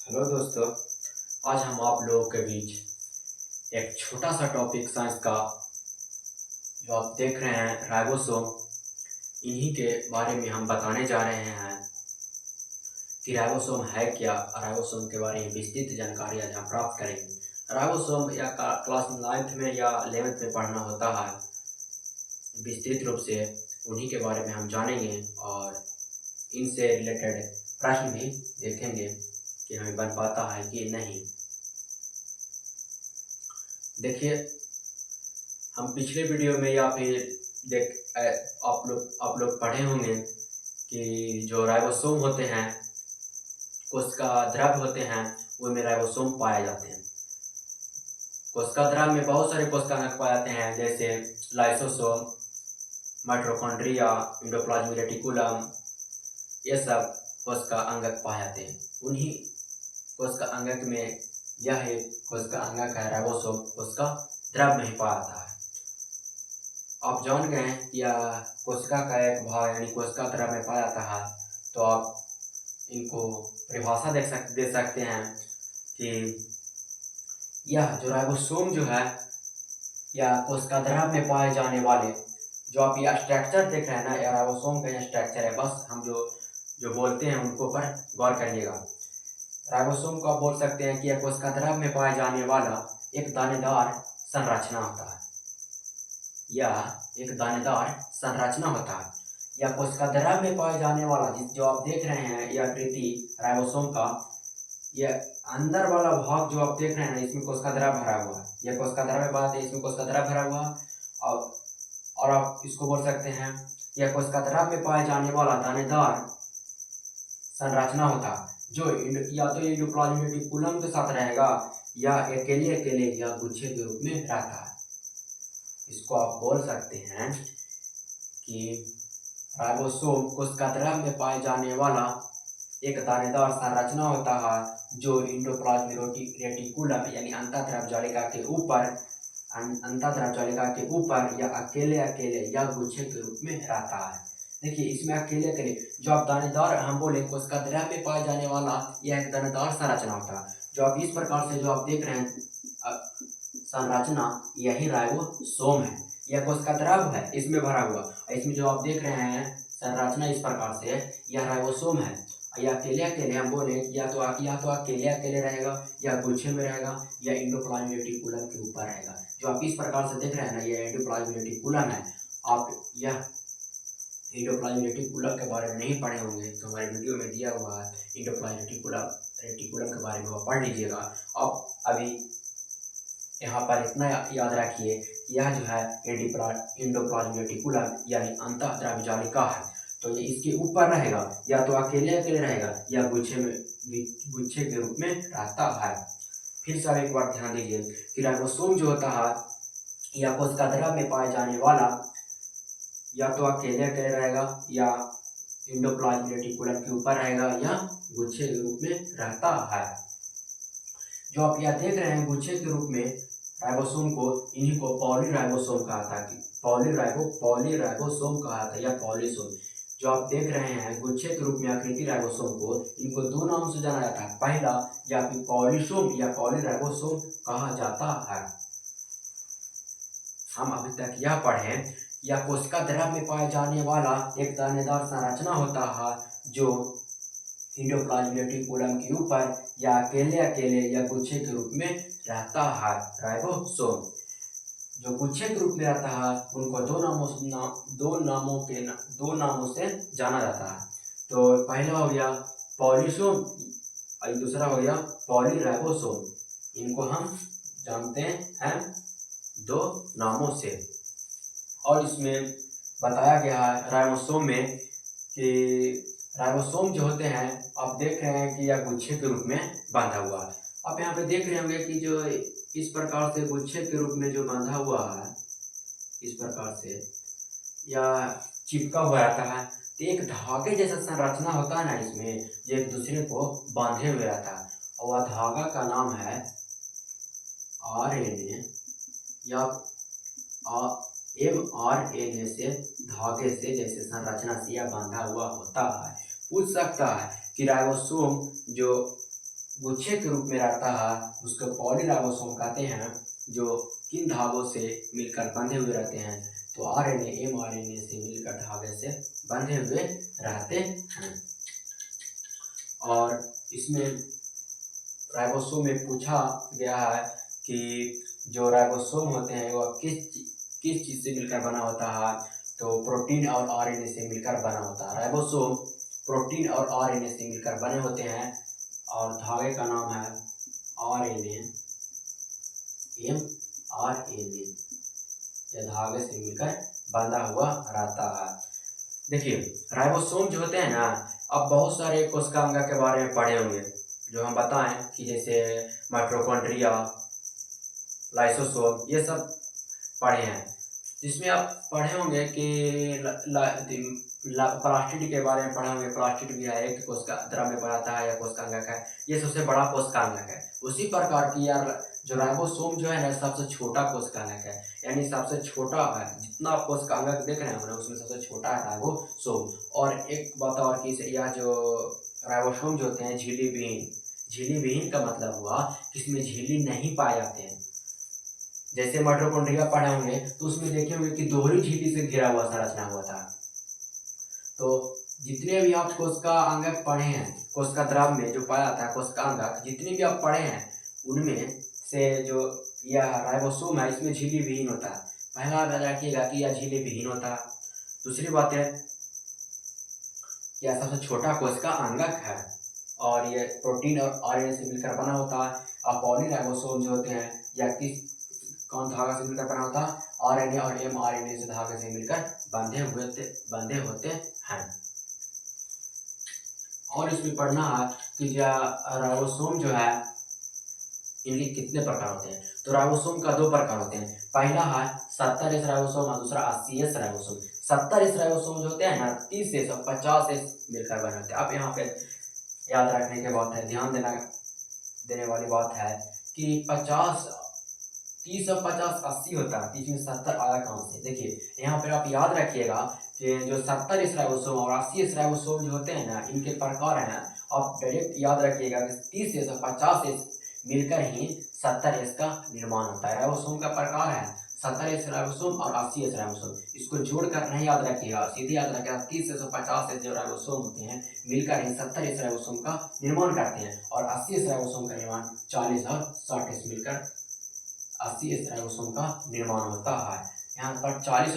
Hello दोस्तों। आज हम आप लोगों के बीच एक छोटा सा टॉपिक साइंस का जो आप देख रहे हैं राइबोसोम, इन्हीं के बारे में हम बताने जा रहे हैं कि राइबोसोम है क्या। राइबोसोम के बारे में विस्तृत जानकारी आज हम प्राप्त करेंगे। राइबोसोम या क्लास 9th में या 11th में पढ़ना होता है। विस्तृत रूप से उन्हीं के बारे में हम जानेंगे और इनसे रिलेटेड प्रश्न भी देखेंगे कि हमें बन पाता है कि नहीं। देखिए, हम पिछले वीडियो में या फिर आप लोग पढ़े होंगे कि जो राइबोसोम होते हैं, कोशिका द्रव्य होते हैं, उनमें राइबोसोम पाए जाते हैं। कोशिका द्रव्य में बहुत सारे कोशिका अंग पाए जाते हैं, जैसे लाइसोसोम, माइटोकॉन्ड्रिया, एंडोप्लाज्मिक रेटिकुलम, ये सब कोशिका अंगक पाए जाते हैं। उन्हीं कोशिका अंगक में यह एक कोशिका अंगक है राइबोसोम, कोशिका द्रव्य में ही पाया जाता है। आप जान गए कि यह कोशिका का एक भाग यानी कोशिका द्रव्य में पाया जाता है, तो आप इनको परिभाषा दे सकते हैं कि यह जो राइबोसोम जो है, यह कोशिका द्रव्य में पाए जाने वाले जो आप यह स्ट्रक्चर देख रहे हैं ना, यह राइबोसोम का यह स्ट्रक्चर है। बस हम जो जो बोलते हैं उनको पर गौर करिएगा। राइबोसोम को आप बोल सकते हैं कि यह कोशिका द्रव्य में पाए जाने वाला एक दानेदार संरचना होता है। यह एक दानेदार संरचना होता है। यह कोशिका द्रव्य में पाए जाने वाला जो आप देख रहे हैं, यह आकृति राइबोसोम का, यह अंदर वाला भाग जो आप देख रहे हैं, इसमें कोशिका द्रव्य भरा हुआ है। यह कोशिका द्रव्य बात है, इसमें कोशिका द्रव्य भरा हुआ है। और आप इसको बोल सकते हैं यह कोशिका द्रव्य में पाए जाने वाला दानेदार संरचना होता है, जो या तो एंडोप्लाज्मिक रेटिकुलम के साथ रहेगा या अकेले अकेले या गुच्छे के रूप में रहता है। इसको आप बोल सकते हैं कि राइबोसोम कोशिका द्रव्य में पाए जाने वाला एक दानेदार संरचना होता है, जो एंडोप्लाज्मिक रेटिकुलम यानी अंतःद्रव्य जालिका के ऊपर या अकेले अकेले या गुच्छे के रूप में रहता है। देखिए, इसमें अकेले अकेले जो आप दानेदार हम बोले कोशिका द्रव्य में पाए जाने वाला यह एक दानेदार संरचना होता है। जो आप इस प्रकार से जो आप देख रहे हैं संरचना, यही राइबोसोम है। यह कोशिका द्रव्य है, इसमें भरा हुआ। इसमें जो आप देख रहे हैं संरचना इस प्रकार से, यह राइबोसोम है। या अकेले हम बोले या तो अकेले अकेले रहेगा या गुच्छे में रहेगा या एंडोप्लाज्मिक रेटिकुलम के ऊपर रहेगा। जो आप इस प्रकार से देख रहे हैं ना, यह एंडोप्लाज्मिक रेटिकुलम है। आप यह एंडोप्लाज्मिक रेटिकुलम के बारे में नहीं पढ़े होंगे तो हमारे वीडियो में दिया हुआ है एंडोप्लाज्मिक रेटिकुलम के बारे में, वो पढ़ लीजिएगा। आप अभी यहाँ पर इतना याद रखिए कि यह जो है एंडोप्लाज्मिक रेटिकुलम यानी अंतःद्रव्य जालिका है। तो ये इसके ऊपर रहेगा, या तो अकेले अकेले रहेगा या गुच्छे के रूप में रहता है। फिर से एक बार ध्यान दीजिए कि राइबोसोम जो होता है, यह कोशिका द्रव्य में पाए जाने वाला या तो अकेले अकेले रहेगा या एंडोप्लाज्मिक रेटिकुलम के ऊपर रहेगा या गुच्छे के रूप में रहता है। जो आप यह देख रहे हैं गुच्छे के रूप में राइबोसोम को, इन्हीं को पॉलीराइबोसोम कहा था कि पॉलीराइबोसोम कहा था या पॉलीसोम। जो आप देख रहे हैं गुच्छे के रूप में आकृति राइबोसोम को, इनको दो नाम से जाना जाता है। पहला या फिर पॉलीसोम या पॉलीराइबोसोम कहा जाता है। हम अभी तक यह पढ़े, यह कोशिका द्रव्य में पाए जाने वाला एक दानेदार संरचना होता है, जो एंडोप्लाज्मिक रेटिकुलम के ऊपर या अकेले अकेले या गुच्छे के रूप में रहता है। राइबोसोम जो गुच्छे के रूप में रहता है, उनको दो नामों से जाना जाता है। तो पहला हो गया पॉलीसोम और दूसरा हो गया पॉलीराइबोसोम। इनको हम जानते हैं दो नामों से। और इसमें बताया गया है राइबोसोम में कि राइबोसोम जो होते हैं, आप देख रहे हैं कि यह गुच्छे के रूप में बांधा हुआ है। आप यहाँ पे देख रहे होंगे कि जो इस प्रकार से गुच्छे के रूप में जो बांधा हुआ है, इस प्रकार से या चिपका हुआ रहता है। तो एक धागे जैसा संरचना होता है ना, इसमें जो एक दूसरे को बांधे हुए रहता है, और वह धागा का नाम है RNA या mRNA से धागे से जैसे संरचना से यह बांधा हुआ होता है। पूछ सकता है कि राइबोसोम जो गुच्छे के रूप में रहता है उसको पॉलीराइबोसोम कहते हैं, जो किन धागों से मिलकर बंधे हुए रहते हैं, तो आरएनए एमआरएनए से मिलकर धागे से बंधे हुए रहते हैं। और इसमें राइबोसोम में पूछा गया है कि जो राइबोसोम होते हैं वह किस चीज़ से मिलकर बना होता है, तो प्रोटीन और आरएनए से मिलकर बना होता है। राइबोसोम प्रोटीन और आरएनए से मिलकर बने होते हैं और धागे का नाम है आरएनए एमआरएनए। यह धागे से मिलकर बंधा हुआ रहता है। देखिए राइबोसोम जो होते हैं ना, अब बहुत सारे कोशिकांग के बारे में पढ़े होंगे जो हम बताएं कि जैसे माइटोकॉन्ड्रिया, लाइसोसोम, ये सब पढ़े हैं। जिसमें आप पढ़े होंगे कि प्लास्टिड के बारे में पढ़े होंगे। प्लास्टिड भी है एक कोशिका द्रव में बनाता है या कोशिकांगक है, ये सबसे बड़ा कोशिकांगक है। उसी प्रकार की यार जो राइबोसोम जो है ना सबसे छोटा कोशिकांगक है, यानी सबसे छोटा है। जितना आप कोशिकांगक देख रहे हैं ना उसमें सबसे छोटा है राइबोसोम। और एक बात और कि यह जो राइबोसोम जो होते हैं झिल्ली विहीन, झिल्ली विहीन का मतलब हुआ कि इसमें झिल्ली नहीं पाए जाते हैं। जैसे माइटोकॉन्ड्रिया पढ़े होंगे तो उसमें देखे होंगे कि दोहरी झिल्ली से घिरा हुआ संरचना हुआ था। तो जितने भी आप कोशिकांगक पढ़े हैं, कोशिका द्रव में जो पाया जाता है कोशिकांगक, जितने भी आप पढ़े हैं उनमें से जो यह राइबोसोम है इसमें झिल्ली विहीन होता है। पहला याद रखिएगा कि यह झिल्ली विहीन होता है। दूसरी बात है यह सबसे छोटा कोशिकांगक है और ये प्रोटीन और आरएनए से मिलकर बना होता है। और पॉलीराइबोसोम जो होते हैं या किस कौन धागा से मिलकर बना होता है, आरएनए और एमआरएनए से धागे से मिलकर बंधे होते हैं। और इसमें पढ़ना है कि राइबोसोम जो है इनके कितने प्रकार होते हैं। तो राइबोसोम का दो प्रकार होते हैं। पहला है 70S राइबोसोम और दूसरा 80S राइबोसोम। 70S राइबोसोम जो होते हैं ना 30S और 50S मिलकर बने होते हैं। अब यहाँ पे याद रखने की बात है, ध्यान देने वाली बात है कि 30 और 50 80 होता है, इसमें 70 आया कहाँ से। देखिए यहाँ पर आप याद रखिएगा कि जो 70S राइबोसोम और 80S राइबोसोम जो होते हैं ना इनके प्रकार हैं। आप डायरेक्ट याद रखिएगा कि 30S और 50S मिलकर ही 70S का निर्माण होता है। राइबोसोम का प्रकार है 70S राइबोसोम और 80S राइबोसोम। इसको जोड़कर नहीं याद रखिएगा, सीधे याद रखिएगा 30S और 50S जो राइबोसोम होते हैं मिलकर ही 70S राइबोसोम का निर्माण करते हैं। और 80S राइबोसोम का निर्माण 40 और 60S मिलकर 80S राइबोसोम का निर्माण होता है। यहाँ पर 40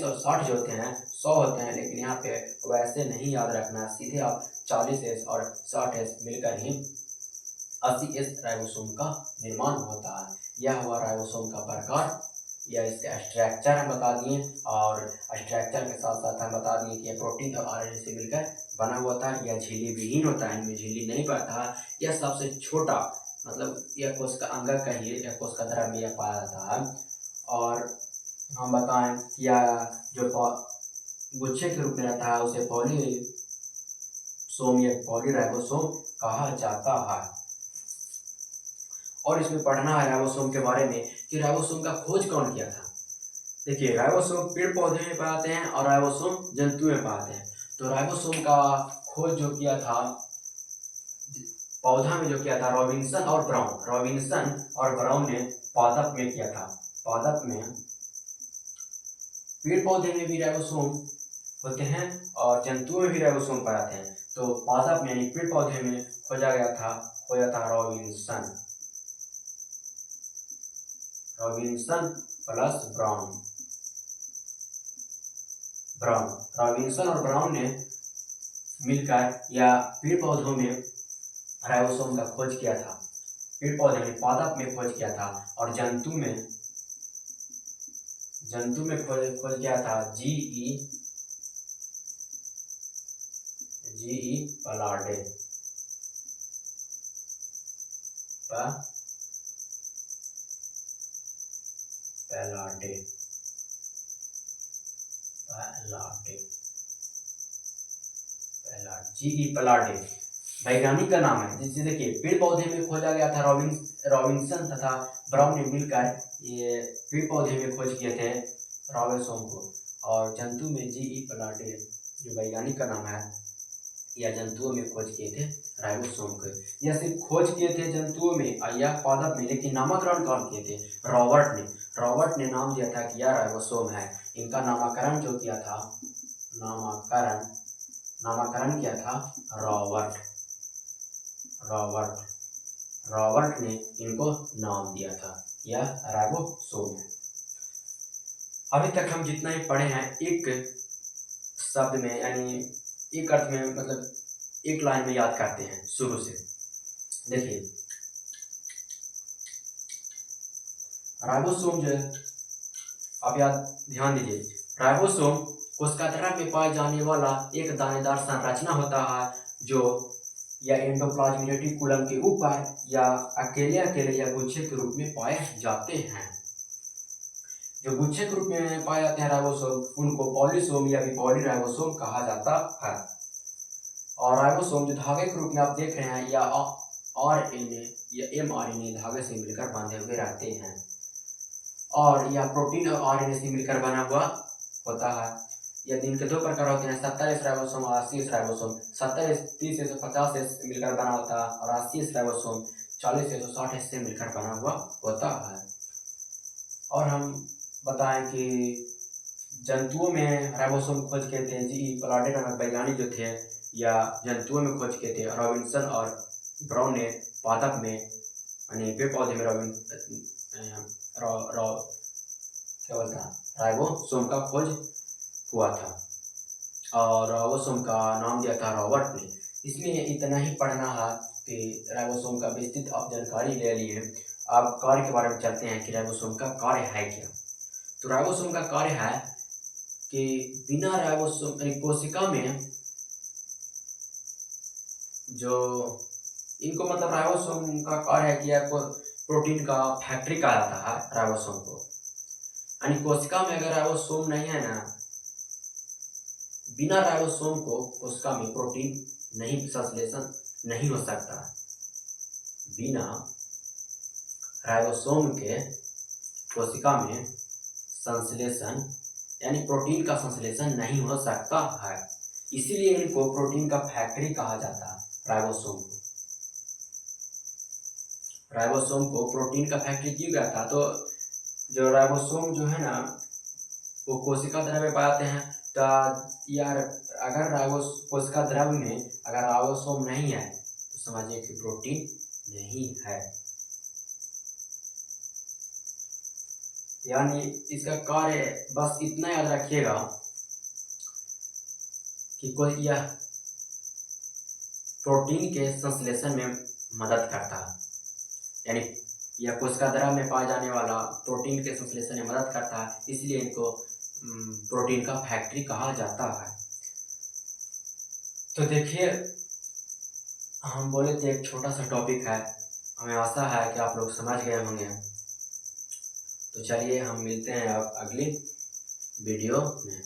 और 60 जो होते हैं 100 होते हैं, लेकिन यहाँ पे वैसे नहीं याद रखना, सीधे आप 40S और 60S मिलकर ही 80S राइबोसोम का निर्माण होता है। यह हुआ राइबोसोम का प्रकार या इसका स्ट्रक्चर हम बता दिए। और स्ट्रक्चर के साथ साथ हम बता दिए कि यह प्रोटीन और आरएनए से मिलकर बना हुआ था। यह झिल्ली विहीन होता है, इनमें झिल्ली नहीं पड़ता है। यह सबसे छोटा मतलब यह कोशिकांगक कहिए, यह कोशिका द्रव में यह पाया जाता है। और हम बताएं कि यह जो गुच्छे के रूप में रहता है उसे पॉलीसोम या पॉलीराइबोसोम कहा जाता है। और इसमें पढ़ना है राइबोसोम के बारे में कि राइबोसोम का खोज कौन किया था। देखिए राइबोसोम पेड़ पौधे में पाते हैं और राइबोसोम जंतु में पाते हैं। तो राइबोसोम का खोज जो किया था पौधा में जो किया था रॉबिन्सन और ब्राउन ने पादप में किया था। पादप में पेड़ पौधे में भी राइबोसोम होते हैं और जंतुओं में भी राइबोसोम पाते हैं। तो पादप में यानी पेड़ पौधे में खोजा था रॉबिन्सन प्लस ब्राउन। रॉबिन्सन और ब्राउन ने मिलकर या पेड़ पौधों में राइबोसोम का खोज किया था। पेड़ पौधे में पादप में खोज किया था और जंतु में खोज किया था जी.ई. पलार्डे। जी.ई. पलार्डे वैज्ञानिक का नाम है। जैसे देखिए पेड़ पौधे में खोजा गया था रॉबिन्सन तथा ब्राउन ने मिलकर ये पेड़ पौधे में खोज किए थे राइबोसोम को। और जंतु में जी.ई. पलार्डे जो वैज्ञानिक का नाम है या जंतुओं में खोज किए थे राइबोसोम को। यह सिर्फ खोज किए थे जंतुओं में या पादप में, लेकिन नामकरण कौन किए थे? रॉबर्ट ने। रॉबर्ट ने नाम दिया था कि यह राइबोसोम है। इनका नामकरण जो किया था, नामकरण किया था रॉबर्ट। रॉबर्ट ने इनको नाम दिया था, यह राइबोसोम है। अभी तक हम जितना ही पढ़े हैं, एक शब्द में यानी एक अर्थ में, मतलब एक लाइन में याद करते हैं शुरू से। देखिए, राइबोसोम जो है, आप याद ध्यान दीजिए, राइबोसोम कोशिका द्रव्य में पाए जाने वाला एक दानेदार संरचना होता है जो या एंडोप्लाज्मिक रेटिकुलम के ऊपर या अकेले या गुच्छे के रूप में पाए जाते हैं। जो गुच्छे के रूप में पाए जाते हैं राइबोसोम, उनको पॉलीसोम या पॉलीराइबोसोम कहा जाता है। और राइबोसोम जो धागे के रूप में आप देख रहे हैं, या आरएनए या एमआरएनए धागे से मिलकर बांधे हुए रहते हैं, और यह प्रोटीन और आरएनए से मिलकर बना हुआ होता है। यदि इनके दो प्रकार होते हैं, 70S राइबोसोम और 80S राइबोसोम। 70S 30 से 50S से मिलकर बना होता है, और 80S राइबोसोम 40 से 160S से मिलकर बना हुआ होता है। और हम बताएं कि जंतुओं में राइबोसोम खोज किए थे जी प्लाटे नामक वैज्ञानिक जो थे, या जंतुओं में खोज किए थे रॉबिन्सन और ब्राउन ने पादप में यानी पेड़ पौधे में क्या बोलता है राइबोसोम का खोज हुआ था, और राइबोसोम का नाम दिया था रॉबर्ट ने। इसलिए इतना ही पढ़ना है कि राइबोसोम का विस्तृत आप जानकारी ले लिए। अब कार्य के बारे में चलते हैं कि राइबोसोम का कार्य है क्या। तो राइबोसोम का कार्य है कि बिना राइबोसोम कोशिका में जो इनको मतलब राइबोसोम का कार्य है कि आपको प्रोटीन का फैक्ट्री कहा जाता है राइबोसोम को। यानी कोशिका में अगर राइबोसोम नहीं है ना, बिना राइबोसोम को कोशिका में प्रोटीन नहीं संश्लेषण नहीं हो सकता। बिना राइबोसोम के कोशिका में संश्लेषण यानी प्रोटीन का संश्लेषण नहीं हो सकता है। इसीलिए इनको प्रोटीन का फैक्ट्री कहा जाता है राइबोसोम को। राइबोसोम को प्रोटीन का फैक्ट्री क्यों गया था? तो जो राइबोसोम जो है ना, वो कोशिका द्रव्य में पाते हैं। तो यार अगर कोशिका द्रव्य में अगर राइबोसोम नहीं है तो समझिए कि प्रोटीन नहीं है। यानी इसका कार्य बस इतना याद रखिएगा कि कोई यह प्रोटीन के संश्लेषण में मदद करता है। यानी यह कोशिका द्रव्य में पाए जाने वाला प्रोटीन के संश्लेषण में मदद करता है, इसलिए इनको प्रोटीन का फैक्ट्री कहा जाता है। तो देखिए, हम बोले थे एक छोटा सा टॉपिक है, हमें आशा है कि आप लोग समझ गए होंगे। तो चलिए हम मिलते हैं अब अगली वीडियो में।